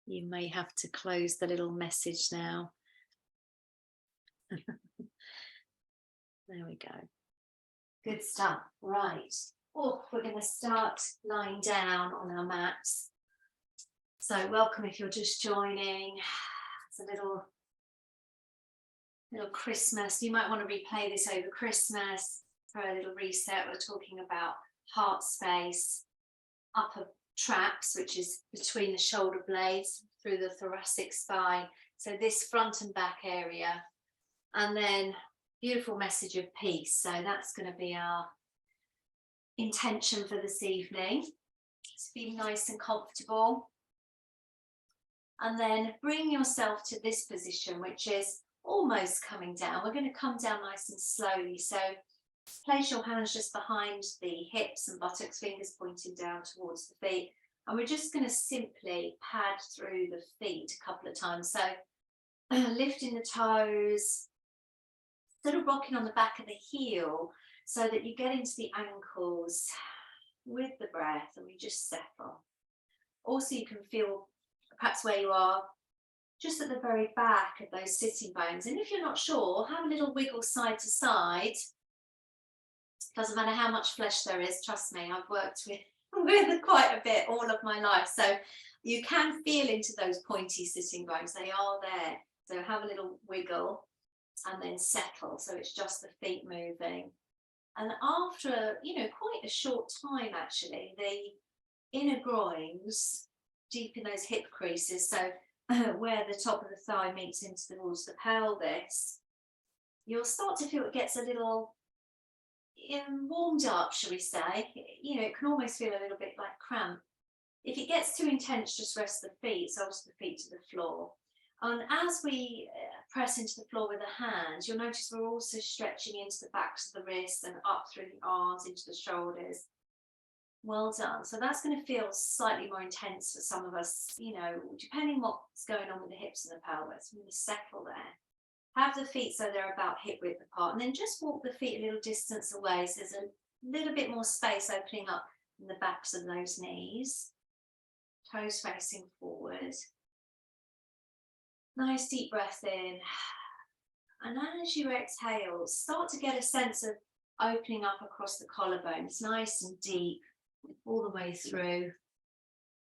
You may have to close the little message now. There we go. Good stuff. Right. Oh, we're going to start lying down on our mats. So welcome if you're just joining. It's a little Christmas. You might want to replay this over Christmas for a little reset. We're talking about heart space, upper traps, which is between the shoulder blades through the thoracic spine. So this front and back area. And then beautiful message of peace. So that's going to be our intention for this evening. So be nice and comfortable. And then bring yourself to this position, which is almost coming down. We're going to come down nice and slowly. So place your hands just behind the hips and buttocks, fingers pointing down towards the feet. And we're just going to simply pad through the feet a couple of times. So lifting the toes, sort of rocking on the back of the heel so that you get into the ankles with the breath and we just settle. Also, you can feel perhaps where you are just at the very back of those sitting bones. And if you're not sure, have a little wiggle side to side. Doesn't matter how much flesh there is, trust me, I've worked with quite a bit all of my life. So you can feel into those pointy sitting bones, they are there. So have a little wiggle and then settle. So it's just the feet moving. And after, quite a short time actually, the inner groins, deep in those hip creases, so where the top of the thigh meets towards the pelvis, you'll start to feel it gets a little warmed up, shall we say. It can almost feel a little bit like cramp. If it gets too intense, just rest the feet, so the feet to the floor. And as we press into the floor with the hands, you'll notice we're also stretching into the backs of the wrists and up through the arms into the shoulders. Well done. So that's going to feel slightly more intense for some of us, depending what's going on with the hips and the pelvis. We're going to settle there. Have the feet so they're about hip width apart, and then just walk the feet a little distance away so there's a little bit more space opening up in the backs of those knees. Toes facing forward. Nice deep breath in. And as you exhale, start to get a sense of opening up across the collarbones, nice and deep, all the way through.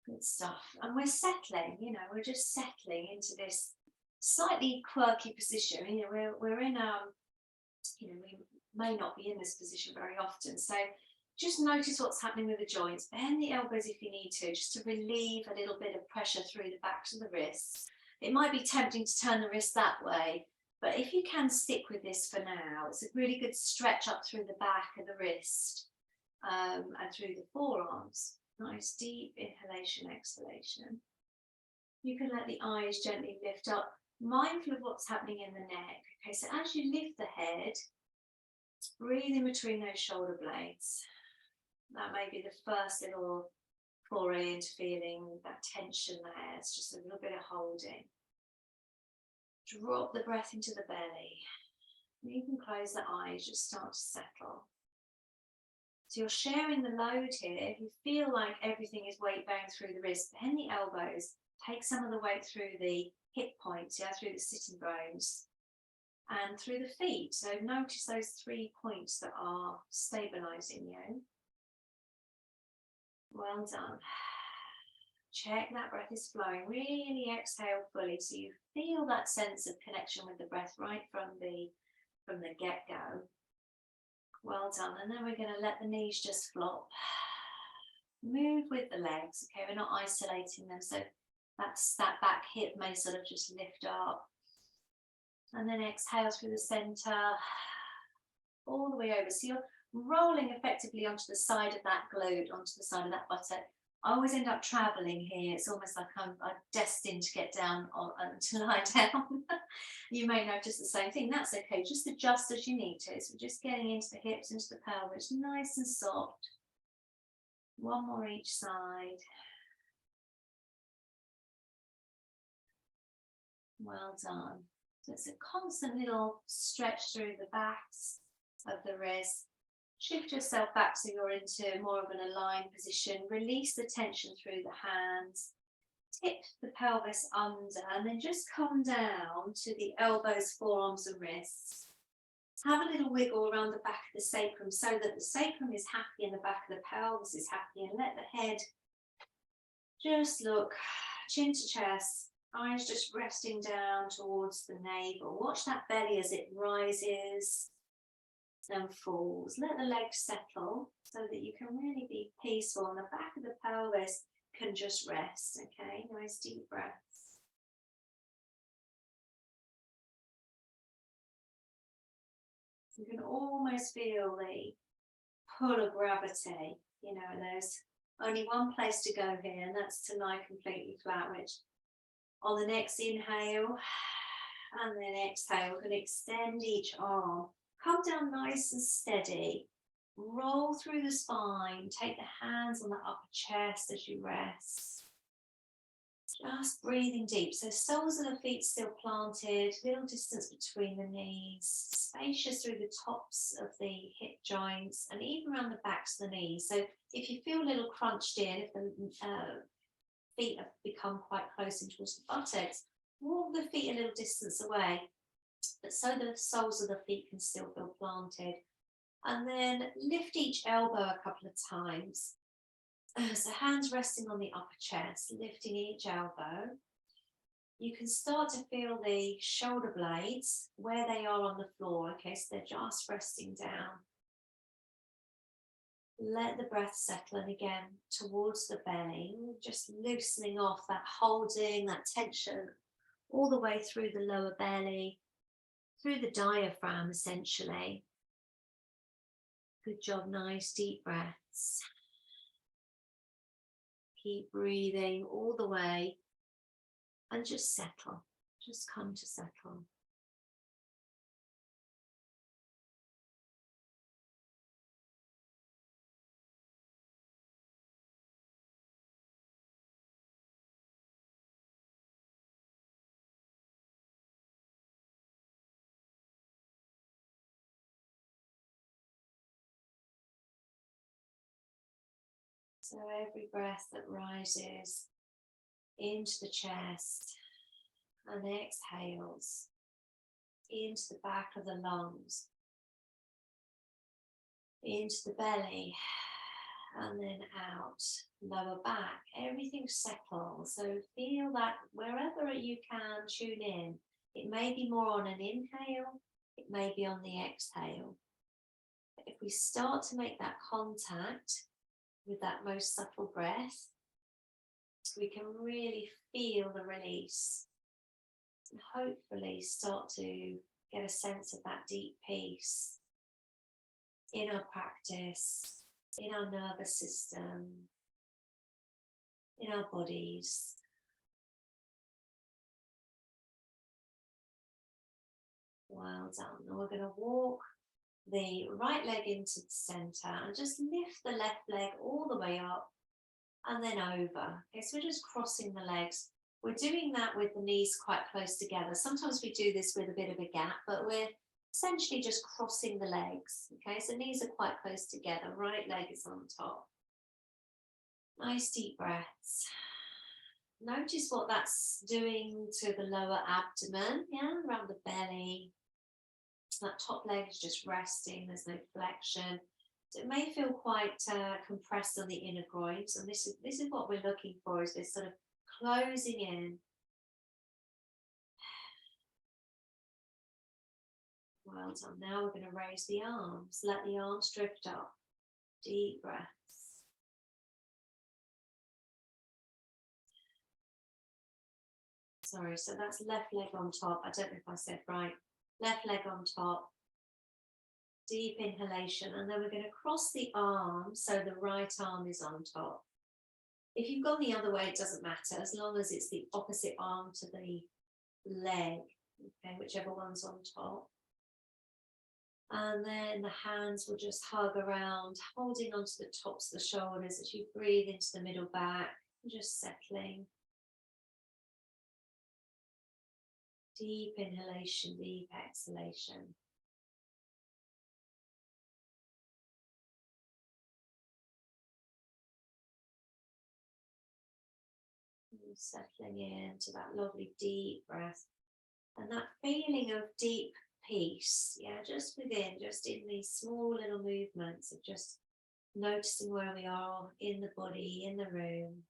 Good stuff. And we're settling, we're just settling into this slightly quirky position. We're in we may not be in this position very often. So just notice what's happening with the joints. Bend the elbows if you need to, just to relieve a little bit of pressure through the backs of the wrists. It might be tempting to turn the wrist that way, but if you can stick with this for now, it's a really good stretch up through the back of the wrist and through the forearms. Nice deep inhalation, exhalation. You can let the eyes gently lift up, mindful of what's happening in the neck. Okay, so as you lift the head, breathe in between those shoulder blades. That may be the first little foray into feeling that tension there. It's just a little bit of holding. Drop the breath into the belly. You can close the eyes, just start to settle. So you're sharing the load here. If you feel like everything is weight bearing through the wrist, bend the elbows, take some of the weight through the hip points, through the sitting bones and through the feet. So notice those 3 points that are stabilizing you. Well done. Check that breath is flowing. Really exhale fully so you feel that sense of connection with the breath right from the get-go. Well done. And then we're going to let the knees just flop. Move with the legs. Okay, we're not isolating them. So that back hip may sort of just lift up. And then exhale through the center, all the way over. So you're rolling effectively onto the side of that glute, onto the side of that buttock. I always end up traveling here. It's almost like I'm destined to get down and to lie down. You may notice the same thing. That's okay. Just adjust as you need to. So we're just getting into the hips, into the pelvis, nice and soft. One more each side. Well done. So it's a constant little stretch through the backs of the wrist. Shift yourself back so you're into more of an aligned position. Release the tension through the hands. Tip the pelvis under and then just come down to the elbows, forearms and wrists. Have a little wiggle around the back of the sacrum so that the sacrum is happy and the back of the pelvis is happy, and let the head just look chin to chest, eyes just resting down towards the navel. Watch that belly as it rises and falls. Let the legs settle so that you can really be peaceful and the back of the pelvis can just rest. Okay, nice deep breaths. You can almost feel the pull of gravity. You know, there's only one place to go here, and that's to lie completely flat, which on the next inhale and then exhale, can extend each arm. Come down nice and steady. Roll through the spine. Take the hands on the upper chest as you rest. Just breathing deep. So soles of the feet still planted, little distance between the knees, spacious through the tops of the hip joints and even around the backs of the knees. So if you feel a little crunched in, if the feet have become quite close in towards the buttocks, walk the feet a little distance away, but so the soles of the feet can still feel planted. And then lift each elbow a couple of times. So hands resting on the upper chest, lifting each elbow. You can start to feel the shoulder blades where they are on the floor. Okay, so they're just resting down. Let the breath settle, and again towards the belly, just loosening off that holding, that tension all the way through the lower belly, through the diaphragm essentially. Good job, nice deep breaths. Keep breathing all the way and just settle, just come to settle. So every breath that rises into the chest and exhales into the back of the lungs, into the belly, and then out, lower back, everything settles. So feel that wherever you can, tune in. It may be more on an inhale, it may be on the exhale. But if we start to make that contact with that most subtle breath, we can really feel the release and hopefully start to get a sense of that deep peace in our practice, in our nervous system, in our bodies. Well done. Now we're going to walk the right leg into the center and just lift the left leg all the way up and then over. Okay, so we're just crossing the legs. We're doing that with the knees quite close together. Sometimes we do this with a bit of a gap, but we're essentially just crossing the legs. Okay, so knees are quite close together. Right leg is on top. Nice deep breaths. Notice what that's doing to the lower abdomen, yeah, around the belly. That top leg is just resting, there's no flexion. So it may feel quite compressed on the inner groins, and this is what we're looking for, is this sort of closing in. Well done. Now we're going to raise the arms. Let the arms drift up. Deep breaths. Sorry, so that's left leg on top. I don't know if I said right. Left leg on top. Deep inhalation, and then we're going to cross the arm so the right arm is on top. If you've gone the other way, it doesn't matter, as long as it's the opposite arm to the leg, okay, whichever one's on top. And then the hands will just hug around, holding onto the tops of the shoulders as you breathe into the middle back, just settling. Deep inhalation, deep exhalation. Settling into that lovely deep breath and that feeling of deep peace, yeah, just within, just in these small little movements of just noticing where we are in the body, in the room.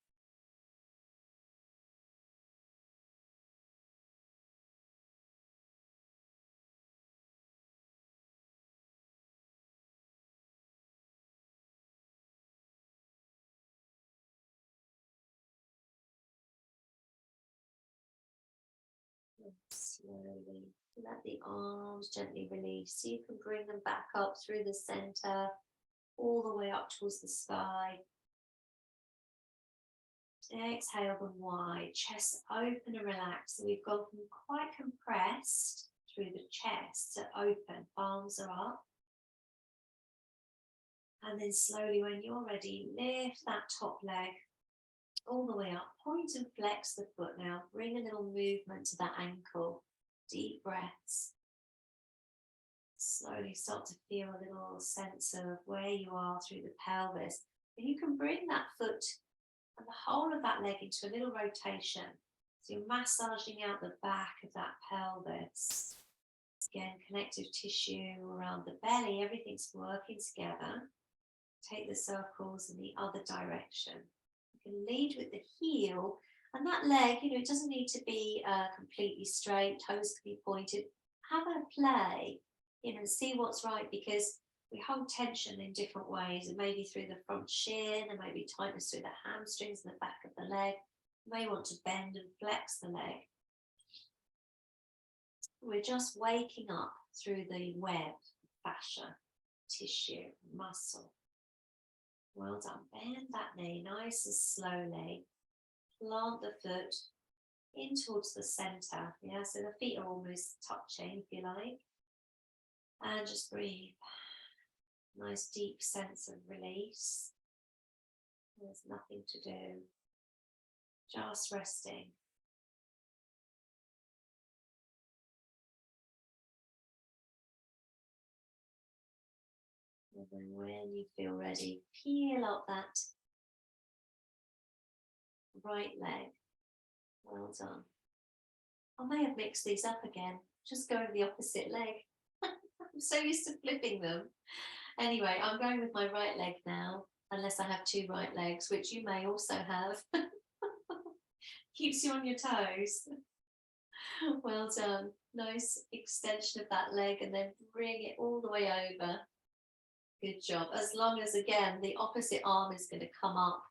Slowly let the arms gently release so you can bring them back up through the center, all the way up towards the sky. Exhale them wide, chest open and relaxed. So we've gone from quite compressed through the chest to open, palms are up. And then slowly, when you're ready, lift that top leg all the way up. Point and flex the foot now. Bring a little movement to that ankle. Deep breaths. Slowly start to feel a little sense of where you are through the pelvis. And you can bring that foot and the whole of that leg into a little rotation. So you're massaging out the back of that pelvis. Again, connective tissue around the belly. Everything's working together. Take the circles in the other direction. You can lead with the heel, and that leg, it doesn't need to be completely straight, toes can be pointed. Have a play, see what's right, because we hold tension in different ways. It may be through the front shin, there may be tightness through the hamstrings and the back of the leg. You may want to bend and flex the leg. We're just waking up through the web, fascia, tissue, muscle. Well done. Bend that knee nice and slowly. Plant the foot in towards the center. Yeah, so the feet are almost touching, if you like. And just breathe. Nice deep sense of release. There's nothing to do. Just resting. And then when you feel ready, peel up that right leg. Well done. I may have mixed these up again. Just go with the opposite leg. I'm so used to flipping them. Anyway, I'm going with my right leg now, unless I have two right legs, which you may also have. Keeps you on your toes. Well done. Nice extension of that leg and then bring it all the way over. Good job. As long as, again, the opposite arm is going to come up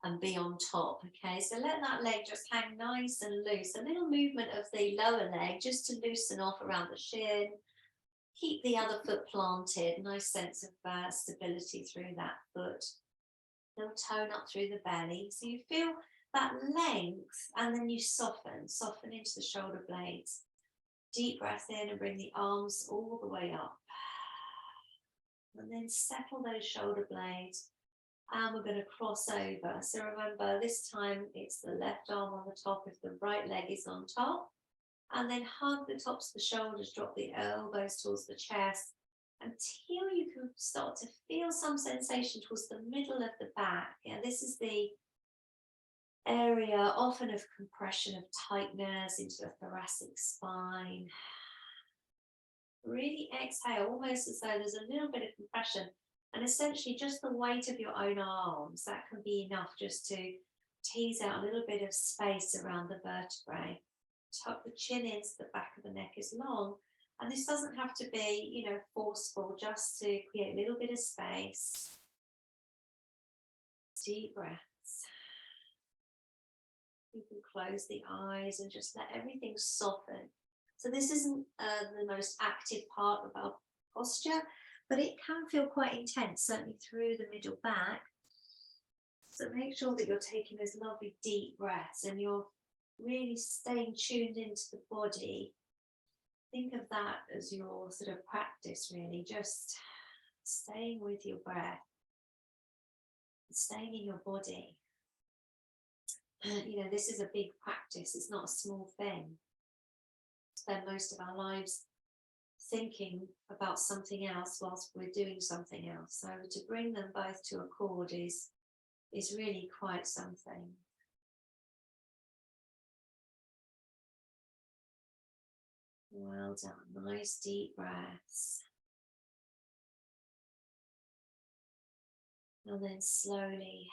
and be on top. Okay, so let that leg just hang nice and loose. A little movement of the lower leg just to loosen off around the shin. Keep the other foot planted. Nice sense of stability through that foot. Little tone up through the belly. So you feel that length and then you soften into the shoulder blades. Deep breath in and bring the arms all the way up. And then settle those shoulder blades. And we're going to cross over. So remember, this time it's the left arm on the top if the right leg is on top. And then hug the tops of the shoulders, drop the elbows towards the chest until you can start to feel some sensation towards the middle of the back. Yeah, this is the area often of compression, of tightness into the thoracic spine. Really exhale, almost as though there's a little bit of compression. And essentially just the weight of your own arms, that can be enough just to tease out a little bit of space around the vertebrae. Tuck the chin in so the back of the neck is long. And this doesn't have to be, forceful, just to create a little bit of space. Deep breaths. You can close the eyes and just let everything soften. So this isn't the most active part of our posture, but it can feel quite intense, certainly through the middle back. So make sure that you're taking those lovely deep breaths and you're really staying tuned into the body. Think of that as your sort of practice, really, just staying with your breath, staying in your body. This is a big practice. It's not a small thing. Spend most of our lives thinking about something else whilst we're doing something else. So to bring them both to a chord is really quite something. Well done. Nice deep breaths. And then slowly,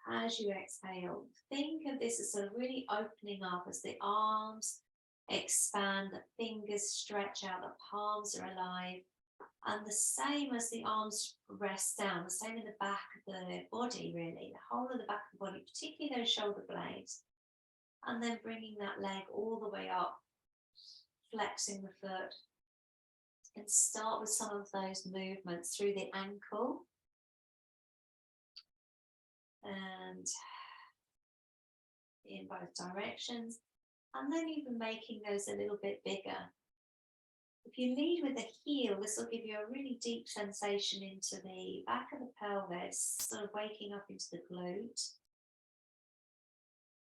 as you exhale, think of this as sort of really opening up as the arms expand, the fingers stretch out, the palms are alive. And the same as the arms rest down, the same in the back of the body, really, the whole of the back of the body, particularly those shoulder blades. And then bringing that leg all the way up, flexing the foot. And start with some of those movements through the ankle. And in both directions. And then even making those a little bit bigger. If you lead with the heel, this will give you a really deep sensation into the back of the pelvis, sort of waking up into the glute.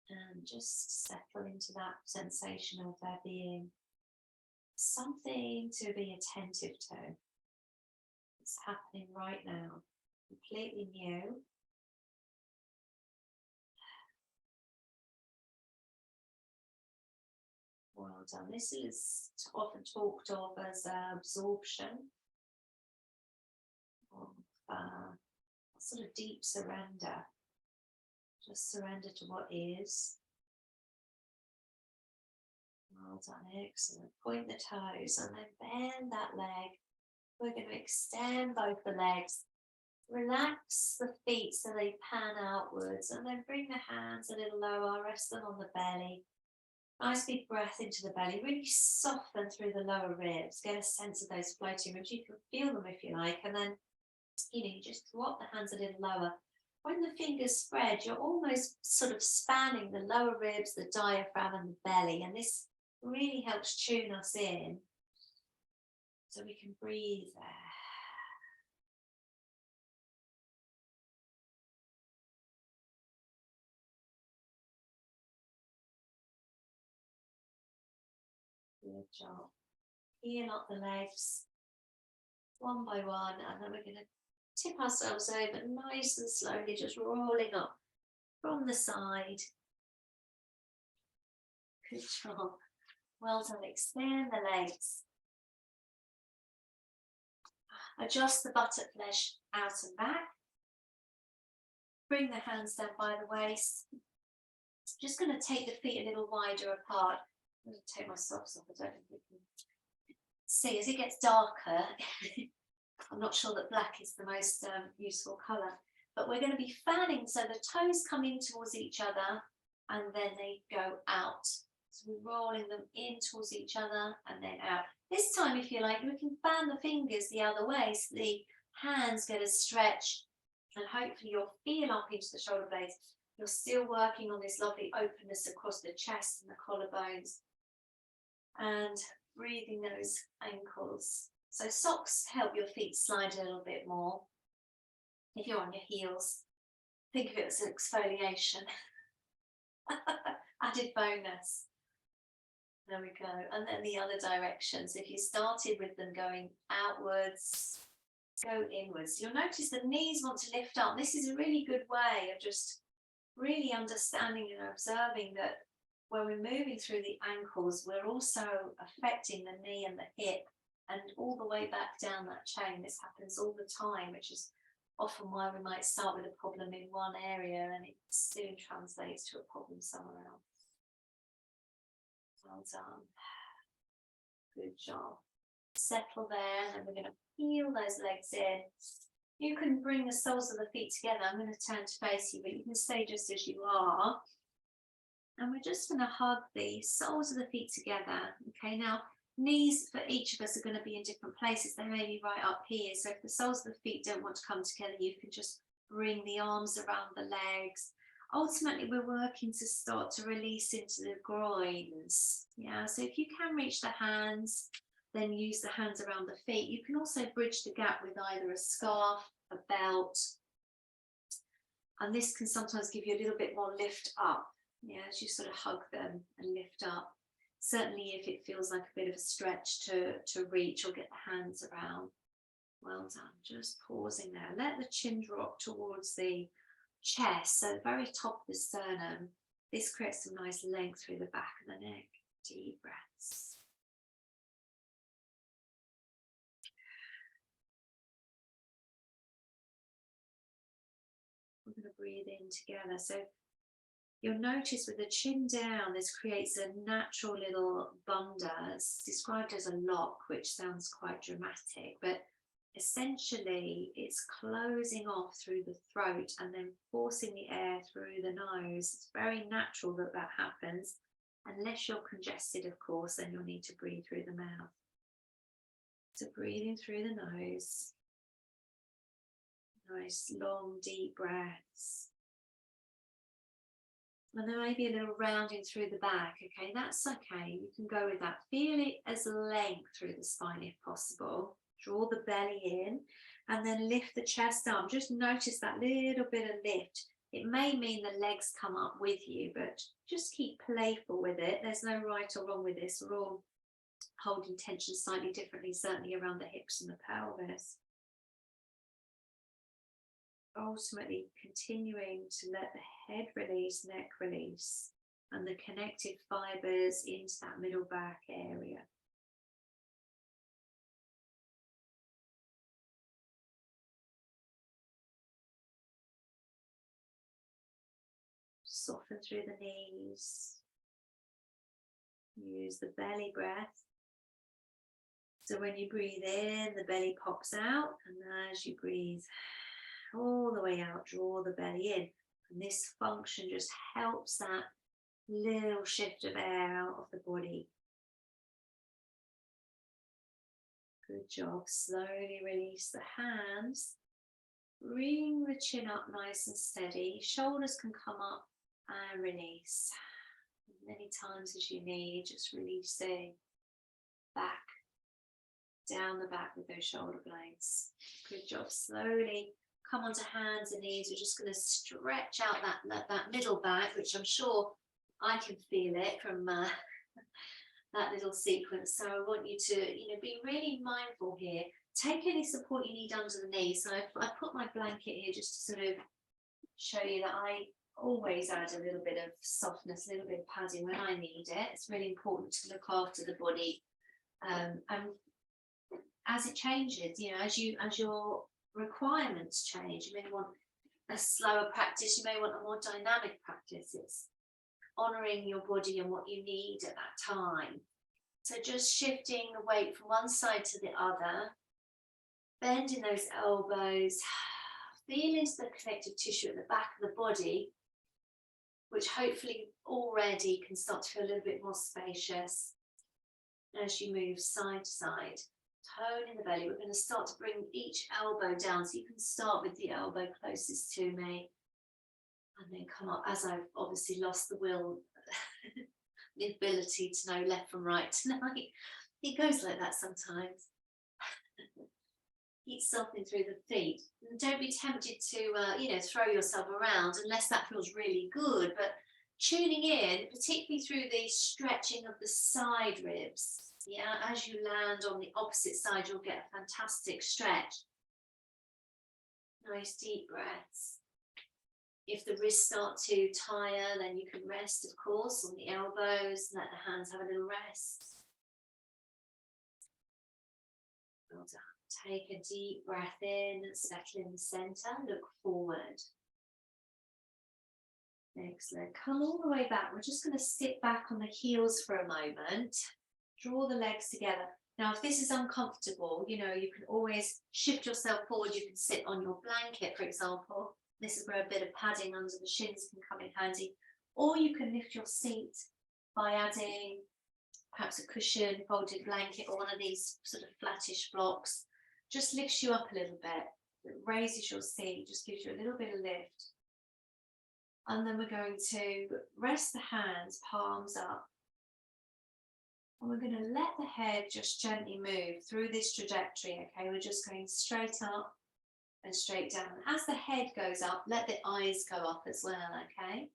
And just settle into that sensation of there being something to be attentive to. It's happening right now, completely new. Well done. This is often talked of as absorption, of sort of deep surrender. Just surrender to what is. Well done, excellent. Point the toes and then bend that leg. We're going to extend both the legs. Relax the feet so they pan outwards and then bring the hands a little lower, rest them on the belly. Nice big breath into the belly, really soften through the lower ribs, get a sense of those floating ribs. You can feel them if you like, and then you just drop the hands a little lower. When the fingers spread, you're almost sort of spanning the lower ribs, the diaphragm and the belly, and this really helps tune us in so we can breathe there. Good job. Heel up the legs one by one, and then we're going to tip ourselves over nice and slowly, just rolling up from the side. Good job. Well done. Extend the legs. Adjust the buttock flesh out and back. Bring the hands down by the waist. Just going to take the feet a little wider apart. I'm going to take my socks off. I don't know if you can see as it gets darker. I'm not sure that black is the most useful colour, but we're going to be fanning so the toes come in towards each other and then they go out. So we're rolling them in towards each other and then out. This time, if you like, we can fan the fingers the other way so the hands get a stretch and hopefully you'll feel up into the shoulder blades. You're still working on this lovely openness across the chest and the collarbones and breathing those ankles. So socks help your feet slide a little bit more. If you're on your heels, think of it as an exfoliation. Added bonus. There we go. And then the other directions. If you started with them going outwards, go inwards. You'll notice the knees want to lift up. This is a really good way of just really understanding and observing that when we're moving through the ankles, we're also affecting the knee and the hip and all the way back down that chain. This happens all the time, which is often why we might start with a problem in one area and it soon translates to a problem somewhere else. Well done. Good job. Settle there, and we're going to peel those legs in. You can bring the soles of the feet together. I'm going to turn to face you, but you can stay just as you are. And we're just going to hug the soles of the feet together. Okay, now knees for each of us are going to be in different places. They may be right up here. So if the soles of the feet don't want to come together, you can just bring the arms around the legs. Ultimately, we're working to start to release into the groins. Yeah, so if you can reach the hands, then use the hands around the feet. You can also bridge the gap with either a scarf, a belt, and this can sometimes give you a little bit more lift up, yeah, as you sort of hug them and lift up. Certainly if it feels like a bit of a stretch to reach or get the hands around. Well done. Just pausing there. Let the chin drop towards the chest, so the very top of the sternum. This creates some nice length through the back of the neck. Deep breaths. breathe in together. So you'll notice with the chin down, this creates a natural little bunda. It's described as a lock, which sounds quite dramatic, but essentially it's closing off through the throat and then forcing the air through the nose. It's very natural that that happens, unless you're congested, of course, then you'll need to breathe through the mouth. So breathing through the nose, nice long deep breaths. And there may be a little rounding through the back. Okay, that's okay. You can go with that. Feel it as length through the spine if possible. Draw the belly in and then lift the chest up. Just notice that little bit of lift. It may mean the legs come up with you, but just keep playful with it. There's no right or wrong with this. We're all holding tension slightly differently, certainly around the hips and the pelvis. Ultimately continuing to let the head release, neck release, and the connective fibers into that middle back area. Soften through the knees. Use the belly breath. So when you breathe in, the belly pops out, and as you breathe all the way out, draw the belly in. And this function just helps that little shift of air out of the body. Good job. Slowly release the hands. Bring the chin up nice and steady. Shoulders can come up and release. As many times as you need, just releasing back, down the back with those shoulder blades. Good job. Slowly come onto hands and knees. We're just going to stretch out that middle back, which I'm sure I can feel it from that little sequence. So I want you to, be really mindful here. Take any support you need under the knees. So I put my blanket here just to sort of show you that I always add a little bit of softness, a little bit of padding when I need it. It's really important to look after the body, and as it changes, as your requirements change. You may want a slower practice, you may want a more dynamic practice. It's honoring your body and what you need at that time. So just shifting the weight from one side to the other, bending those elbows, feel into the connective tissue at the back of the body, which hopefully already can start to feel a little bit more spacious as you move side to side. Tone in the belly. We're going to start to bring each elbow down. So you can start with the elbow closest to me and then come up, as I've obviously lost the will, the ability to know left from right tonight. It goes like that sometimes. Keep softening through the feet. And don't be tempted to, throw yourself around unless that feels really good. But tuning in, particularly through the stretching of the side ribs. Yeah, as you land on the opposite side, you'll get a fantastic stretch. Nice deep breaths. If the wrists start to tire, then you can rest, of course, on the elbows. Let the hands have a little rest. Well done. Take a deep breath in, settle in the center, look forward. Excellent. Come all the way back. We're just going to sit back on the heels for a moment. Draw the legs together. Now, if this is uncomfortable, you can always shift yourself forward. You can sit on your blanket, for example. This is where a bit of padding under the shins can come in handy. Or you can lift your seat by adding perhaps a cushion, folded blanket, or one of these sort of flattish blocks. Just lifts you up a little bit. It raises your seat, just gives you a little bit of lift. And then we're going to rest the hands, palms up. And we're going to let the head just gently move through this trajectory, okay? We're just going straight up and straight down. As the head goes up, let the eyes go up as well, okay?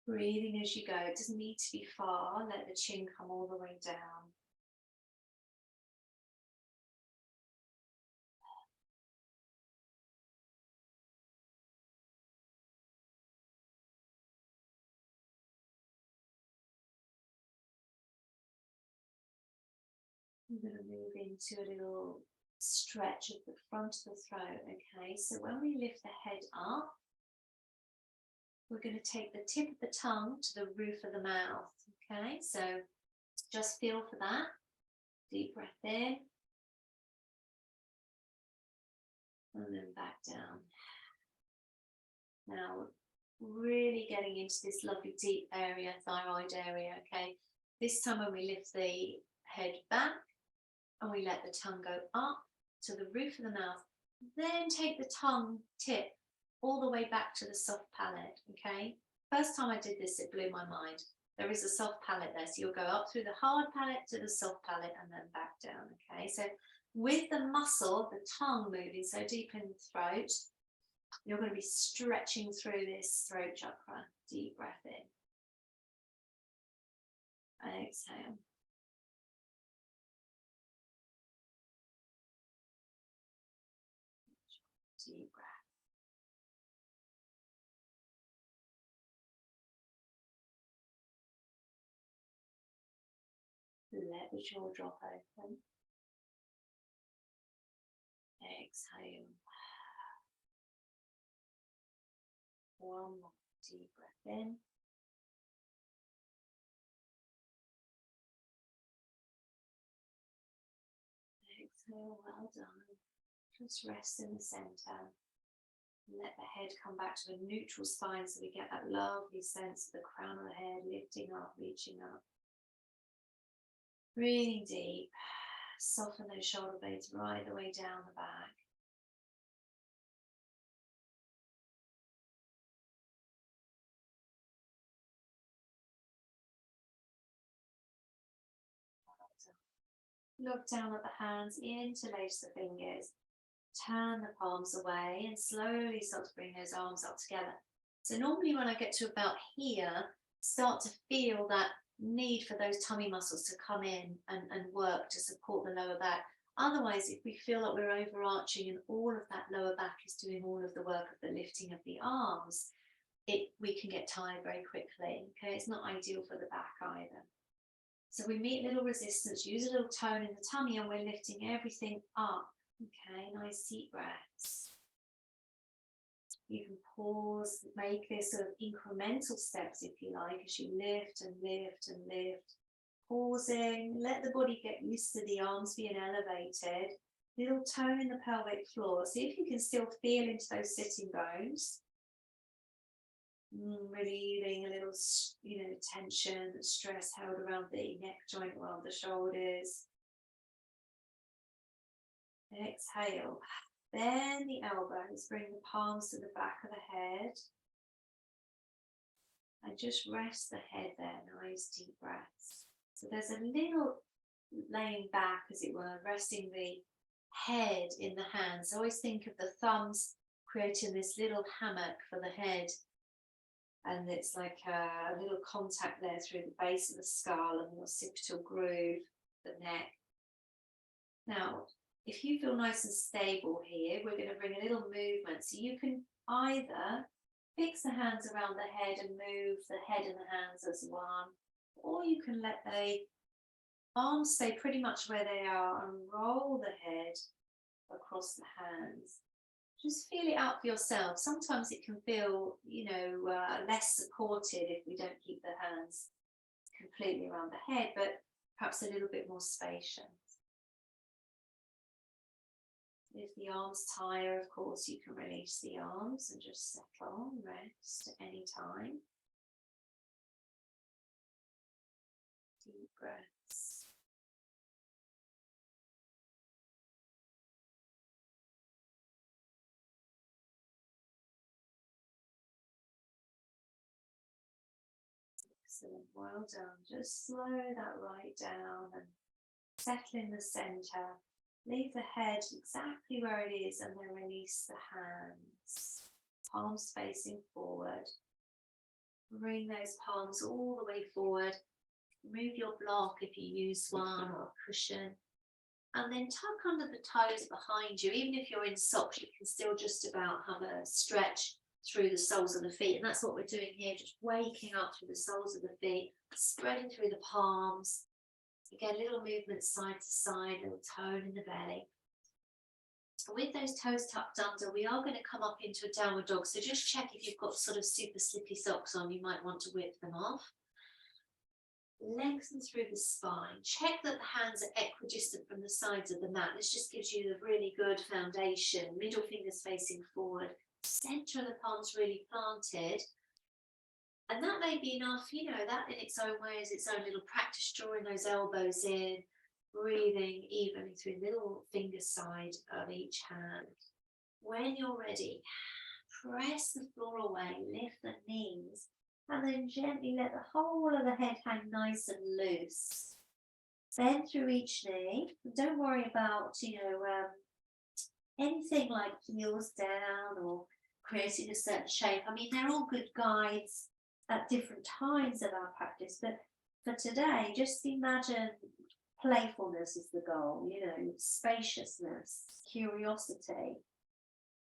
Breathing as you go. It doesn't need to be far. Let the chin come all the way down. I'm going to move into a little stretch of the front of the throat, okay? So when we lift the head up, we're going to take the tip of the tongue to the roof of the mouth. Okay, so just feel for that. Deep breath in. And then back down. Now, really getting into this lovely deep area, thyroid area, okay? This time when we lift the head back and we let the tongue go up to the roof of the mouth, then take the tongue tip all the way back to the soft palate, okay? First time I did this, it blew my mind. There is a soft palate there, so you'll go up through the hard palate to the soft palate and then back down, okay? So with the muscle, the tongue moving so deep in the throat, you're going to be stretching through this throat chakra. Deep breath in. Exhale. Deep breath. Let the jaw drop open. Exhale. One more deep breath in. Exhale, well done. Just rest in the center. Let the head come back to a neutral spine so we get that lovely sense of the crown of the head lifting up, reaching up. Breathing deep. Soften those shoulder blades right the way down the back. Look down at the hands, interlace the fingers, turn the palms away and slowly start to bring those arms up together. So normally when I get to about here, start to feel that need for those tummy muscles to come in and work to support the lower back. Otherwise, if we feel like we're overarching and all of that lower back is doing all of the work of the lifting of the arms, we can get tired very quickly. Okay, it's not ideal for the back either. So we meet a little resistance, use a little tone in the tummy, and we're lifting everything up. Okay, nice deep breaths. You can pause, make this sort of incremental steps, if you like, as you lift and lift and lift. Pausing, let the body get used to the arms being elevated. Little tone in the pelvic floor. See if you can still feel into those sitting bones. Relieving a little, tension, stress held around the neck joint, around the shoulders. Exhale. Bend the elbows, bring the palms to the back of the head. And just rest the head there, nice deep breaths. So there's a little laying back, as it were, resting the head in the hands. I always think of the thumbs creating this little hammock for the head. And it's like a little contact there through the base of the skull and the occipital groove, the neck. Now, if you feel nice and stable here, we're going to bring a little movement. So you can either fix the hands around the head and move the head and the hands as one, or you can let the arms stay pretty much where they are and roll the head across the hands. Just feel it out for yourself. Sometimes it can feel, less supported if we don't keep the hands completely around the head, but perhaps a little bit more spacious. If the arms tire, of course, you can release the arms and just settle and rest at any time. Deep breaths. Excellent, well done. Just slow that right down and settle in the center. Leave the head exactly where it is and then release the hands. Palms facing forward. Bring those palms all the way forward. Move your block if you use one or a cushion. And then tuck under the toes behind you. Even if you're in socks, you can still just about have a stretch through the soles of the feet. And that's what we're doing here, just waking up through the soles of the feet, spreading through the palms. Again, little movement side to side, little tone in the belly. With those toes tucked under, we are going to come up into a downward dog. So just check if you've got sort of super slippy socks on, you might want to whip them off. Lengthen through the spine. Check that the hands are equidistant from the sides of the mat. This just gives you a really good foundation. Middle fingers facing forward. Center of the palms really planted. And that may be enough, you know, that in its own way is its own little practice, drawing those elbows in, breathing evenly through the middle finger side of each hand. When you're ready, press the floor away, lift the knees, and then gently let the whole of the head hang nice and loose. Bend through each knee. Don't worry about, anything like heels down or creating a certain shape. I mean, they're all good guides at different times of our practice, but for today, just imagine playfulness is the goal, spaciousness, curiosity,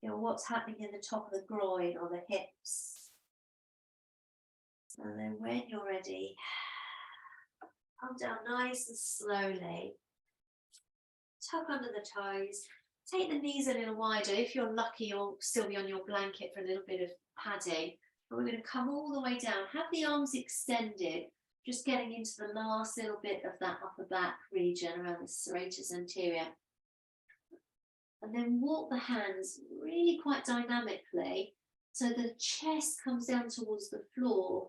what's happening in the top of the groin or the hips. And then when you're ready, come down nice and slowly, tuck under the toes, take the knees a little wider. If you're lucky, you'll still be on your blanket for a little bit of padding. But we're going to come all the way down, have the arms extended, just getting into the last little bit of that upper back region around the serratus anterior. And then walk the hands really quite dynamically so the chest comes down towards the floor,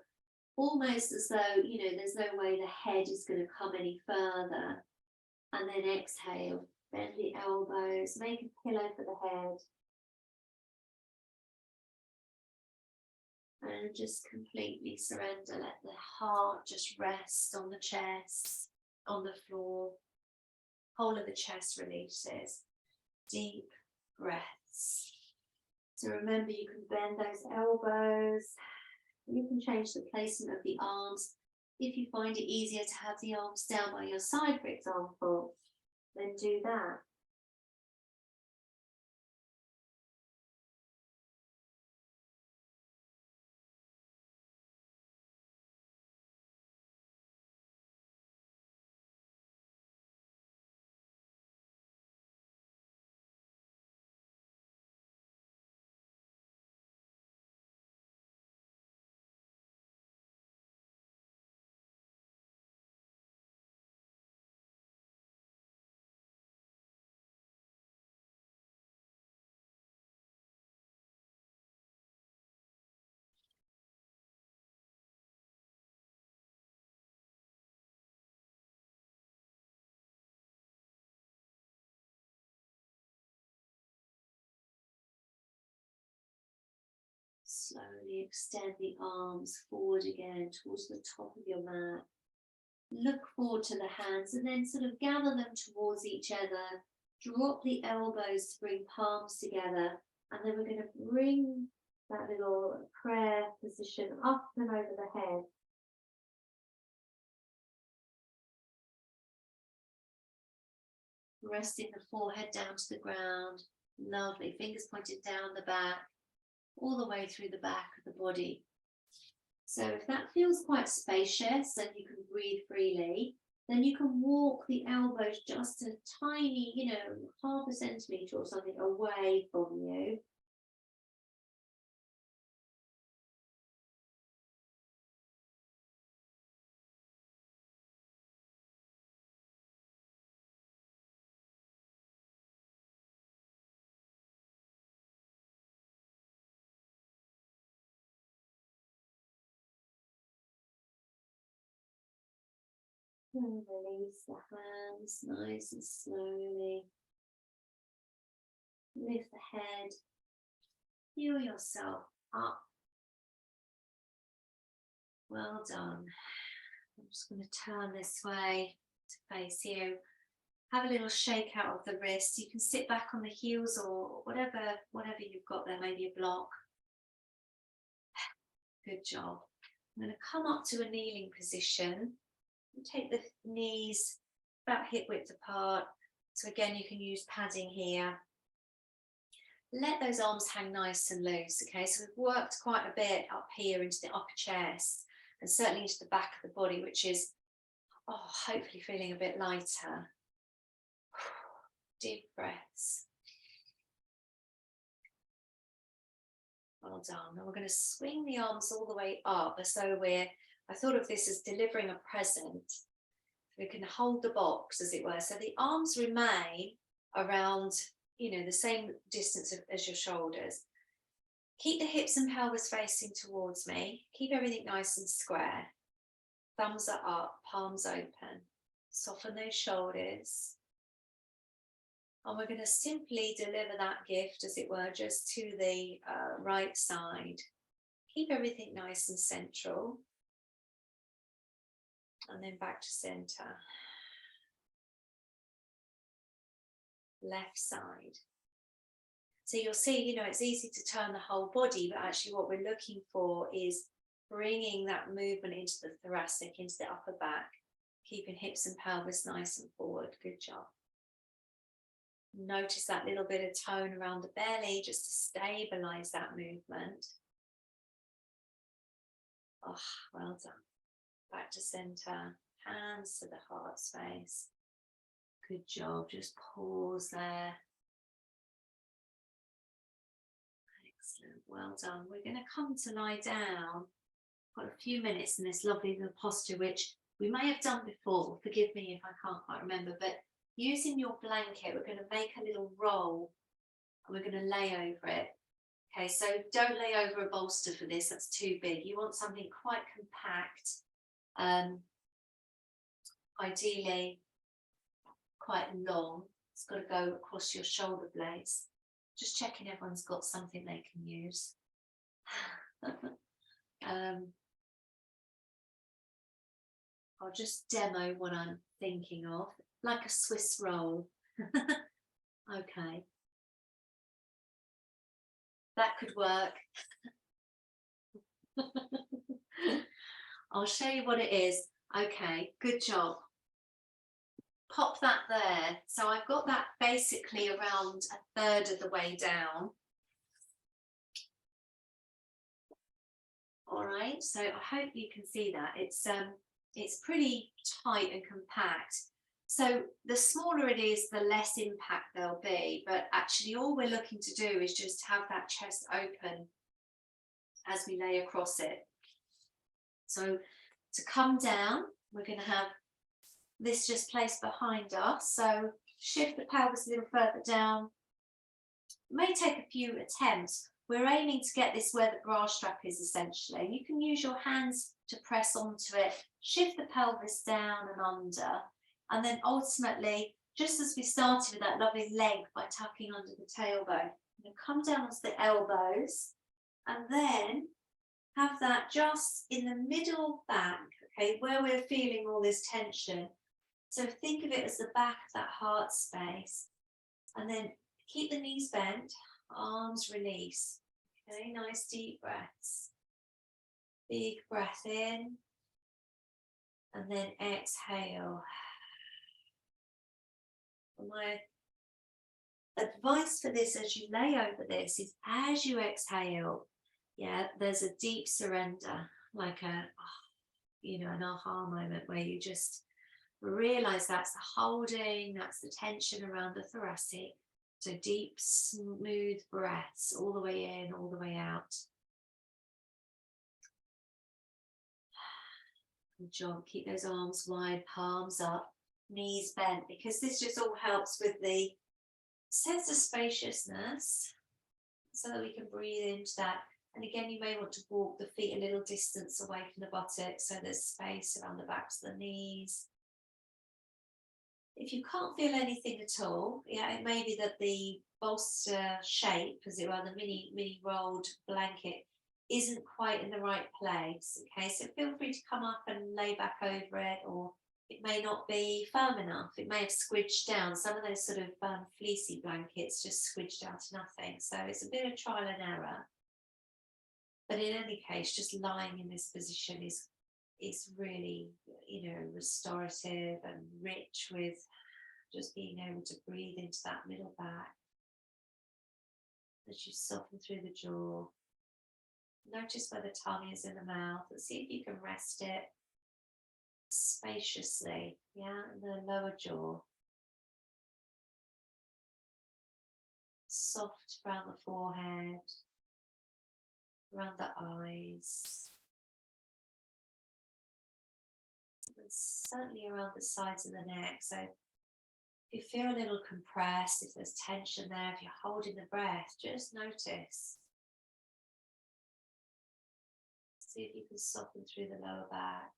almost as though, there's no way the head is going to come any further. And then exhale, bend the elbows, make a pillow for the head. And just completely surrender, let the heart just rest on the chest, on the floor. Whole of the chest releases. Deep breaths. So remember, you can bend those elbows. You can change the placement of the arms. If you find it easier to have the arms down by your side, for example, then do that. Slowly extend the arms forward again towards the top of your mat. Look forward to the hands and then sort of gather them towards each other. Drop the elbows to bring palms together. And then we're going to bring that little prayer position up and over the head. Resting the forehead down to the ground. Lovely. Fingers pointed down the back, all the way through the back of the body. So if that feels quite spacious and you can breathe freely, then you can walk the elbows just a tiny, half a centimetre or something away from you. And release the hands nice and slowly. Lift the head. Feel yourself up. Well done. I'm just going to turn this way to face you. Have a little shake out of the wrists. You can sit back on the heels or whatever you've got there, maybe a block. Good job. I'm going to come up to a kneeling position. Take the knees about hip width apart. So again, you can use padding here. Let those arms hang nice and loose, okay? So we've worked quite a bit up here into the upper chest and certainly into the back of the body, which is, hopefully feeling a bit lighter. Deep breaths. Well done. Now we're going to swing the arms all the way up as though I thought of this as delivering a present. We can hold the box, as it were. So the arms remain around, the same distance as your shoulders. Keep the hips and pelvis facing towards me. Keep everything nice and square. Thumbs are up, palms open. Soften those shoulders. And we're going to simply deliver that gift, as it were, just to the right side. Keep everything nice and central. And then back to center. Left side. So you'll see, it's easy to turn the whole body, but actually what we're looking for is bringing that movement into the thoracic, into the upper back, keeping hips and pelvis nice and forward. Good job. Notice that little bit of tone around the belly just to stabilize that movement. Oh, well done. Back to center, hands to the heart space. Good job, just pause there. Excellent, well done. We're going to come to lie down. Got a few minutes in this lovely little posture, which we may have done before. Forgive me if I can't quite remember, but using your blanket, we're going to make a little roll and we're going to lay over it. Okay, so don't lay over a bolster for this, that's too big. You want something quite compact. Ideally quite long. It's got to go across your shoulder blades. Just checking everyone's got something they can use. I'll just demo what I'm thinking of, like a Swiss roll. Okay, that could work. I'll show you what it is. Okay, good job. Pop that there. So I've got that basically around a third of the way down. All right, so I hope you can see that. It's pretty tight and compact. So the smaller it is, the less impact there'll be. But actually all we're looking to do is just have that chest open as we lay across it. So to come down, we're going to have this just placed behind us. So shift the pelvis a little further down. It may take a few attempts. We're aiming to get this where the bra strap is essentially. You can use your hands to press onto it, shift the pelvis down and under, and then ultimately, just as we started with that lovely leg by tucking under the tailbone, come down onto the elbows and then have that just in the middle back, okay, where we're feeling all this tension. So think of it as the back of that heart space, and then keep the knees bent, arms release. Okay, nice deep breaths. Big breath in, and then exhale. My advice for this as you lay over this is as you exhale, there's a deep surrender, like an aha moment where you just realize that's the holding, that's the tension around the thoracic. So deep, smooth breaths all the way in, all the way out. Good job. Keep those arms wide, palms up, knees bent, because this just all helps with the sense of spaciousness so that we can breathe into that. And again, you may want to walk the feet a little distance away from the buttocks so there's space around the backs of the knees. If you can't feel anything at all, it may be that the bolster shape, as it were, the mini rolled blanket, isn't quite in the right place. Okay, so feel free to come up and lay back over it, or it may not be firm enough. It may have squidged down. Some of those sort of fleecy blankets just squidged down to nothing. So it's a bit of trial and error. But in any case, just lying in this position is really, restorative and rich with just being able to breathe into that middle back as you soften through the jaw. Notice where the tongue is in the mouth and see if you can rest it spaciously, in the lower jaw. Soft around the forehead. around the eyes, and certainly around the sides of the neck. So if you feel a little compressed, if there's tension there, if you're holding the breath, just notice. See if you can soften through the lower back.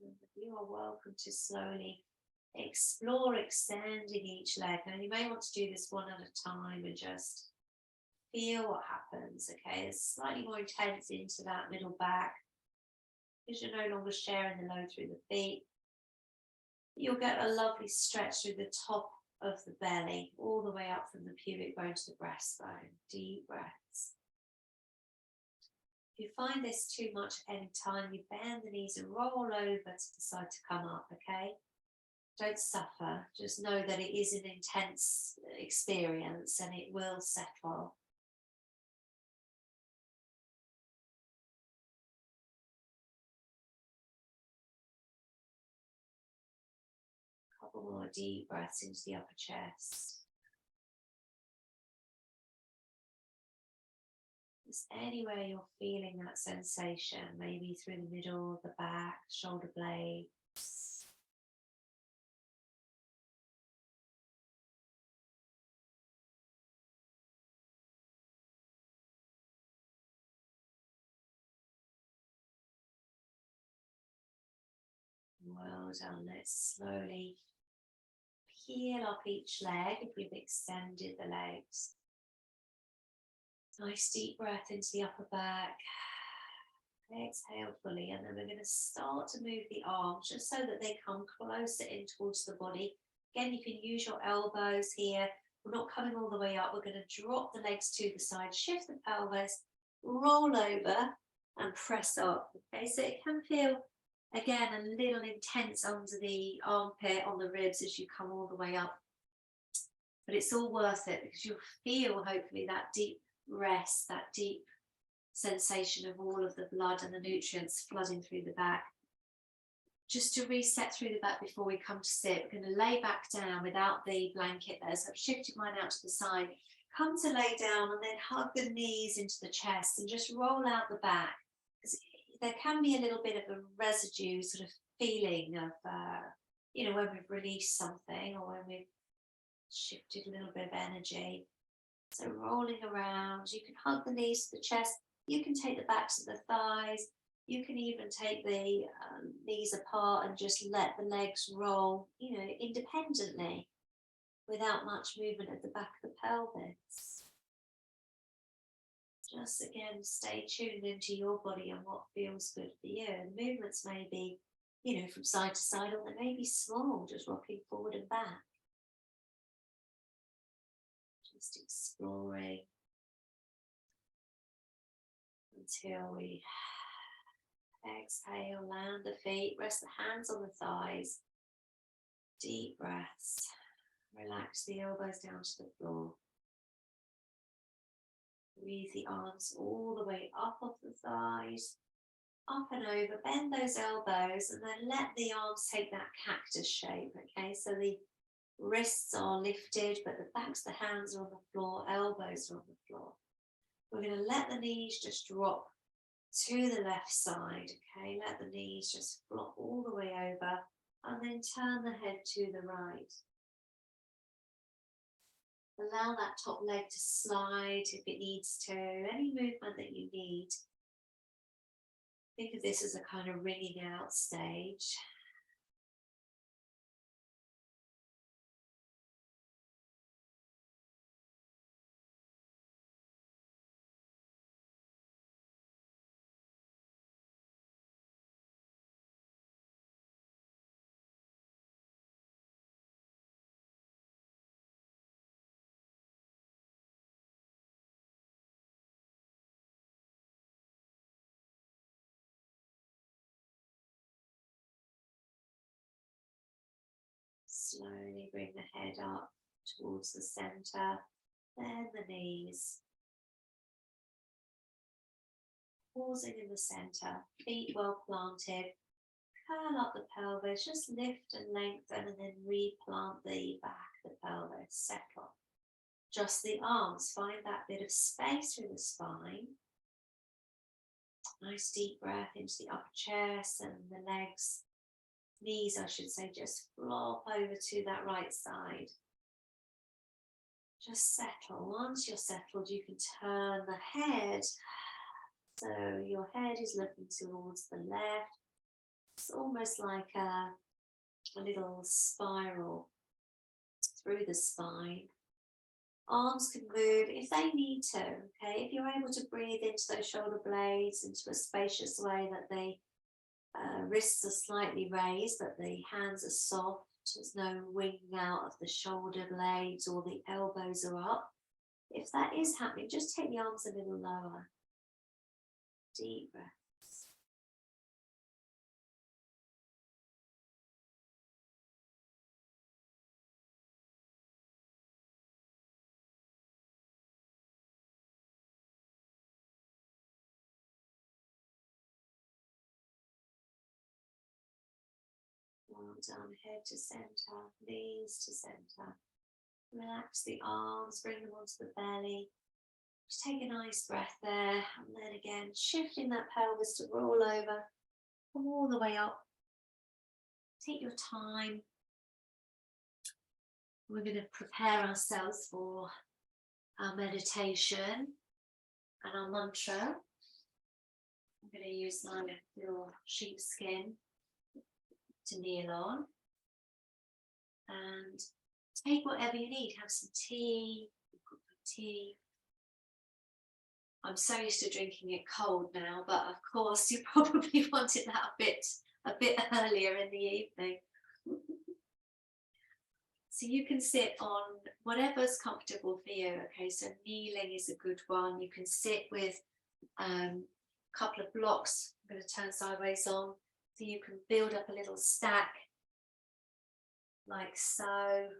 And you are welcome to slowly explore extending each leg. Now you may want to do this one at a time and just feel what happens. Okay, it's slightly more intense into that middle back because you're no longer sharing the load through the feet. You'll get a lovely stretch through the top of the belly, all the way up from the pubic bone to the breastbone. Deep breaths. If you find this too much at any time, you bend the knees and roll over to the side to come up, okay? Don't suffer. Just know that it is an intense experience and it will settle. Couple more deep breaths into the upper chest. Just anywhere you're feeling that sensation, maybe through the middle, the back, shoulder blades. Well done. Let's slowly peel up each leg if you've extended the legs. Nice deep breath into the upper back. Exhale fully, and then we're going to start to move the arms just so that they come closer in towards the body. Again, you can use your elbows here. We're not coming all the way up. We're going to drop the legs to the side, shift the pelvis, roll over and press up. Okay, so it can feel, again, a little intense under the armpit, on the ribs as you come all the way up. But it's all worth it because you'll feel, hopefully, that deep rest, that deep sensation of all of the blood and the nutrients flooding through the back. Just to reset through the back before we come to sit, we're going to lay back down without the blanket there. So I've shifted mine out to the side. Come to lay down and then hug the knees into the chest and just roll out the back. There can be a little bit of a residue sort of feeling of, when we've released something or when we've shifted a little bit of energy. So rolling around, you can hug the knees to the chest. You can take the backs of the thighs. You can even take the knees apart and just let the legs roll, independently without much movement at the back of the pelvis. Just again, stay tuned into your body and what feels good for you. And movements may be, from side to side, or they may be small, just rocking forward and back. Just exploring until we exhale, land the feet, rest the hands on the thighs. Deep breaths. Relax the elbows down to the floor. Breathe the arms all the way up off the thighs, up and over. Bend those elbows and then let the arms take that cactus shape, okay? So the wrists are lifted, but the backs of the hands are on the floor, elbows are on the floor. We're going to let the knees just drop to the left side, okay? Let the knees just flop all the way over and then turn the head to the right. Allow that top leg to slide if it needs to, any movement that you need. Think of this as a kind of wringing out stage. Slowly bring the head up towards the center, then the knees. Pausing in the center, feet well planted. Curl up the pelvis, just lift and lengthen and then replant the back of the pelvis, settle. Just the arms, find that bit of space through the spine. Nice deep breath into the upper chest and the legs, knees I should say, just flop over to that right side. Just settle. Once you're settled, you can turn the head. So your head is looking towards the left. It's almost like a little spiral through the spine. Arms can move if they need to, okay? If you're able to breathe into those shoulder blades into a spacious way that the wrists are slightly raised, but the hands are soft, there's no winging out of the shoulder blades or the elbows are up. If that is happening, just take the arms a little lower. Deep breaths. Well done, head to center, knees to center. Relax the arms, bring them onto the belly. Just take a nice breath there, and then again, shifting that pelvis to roll over, come all the way up. Take your time. We're going to prepare ourselves for our meditation and our mantra. I'm going to use my little sheepskin to kneel on. And take whatever you need. Have some tea, tea. I'm so used to drinking it cold now, but of course you probably wanted that a bit earlier in the evening. So you can sit on whatever's comfortable for you. Okay, so kneeling is a good one. You can sit with a couple of blocks. I'm going to turn sideways on, so you can build up a little stack like so.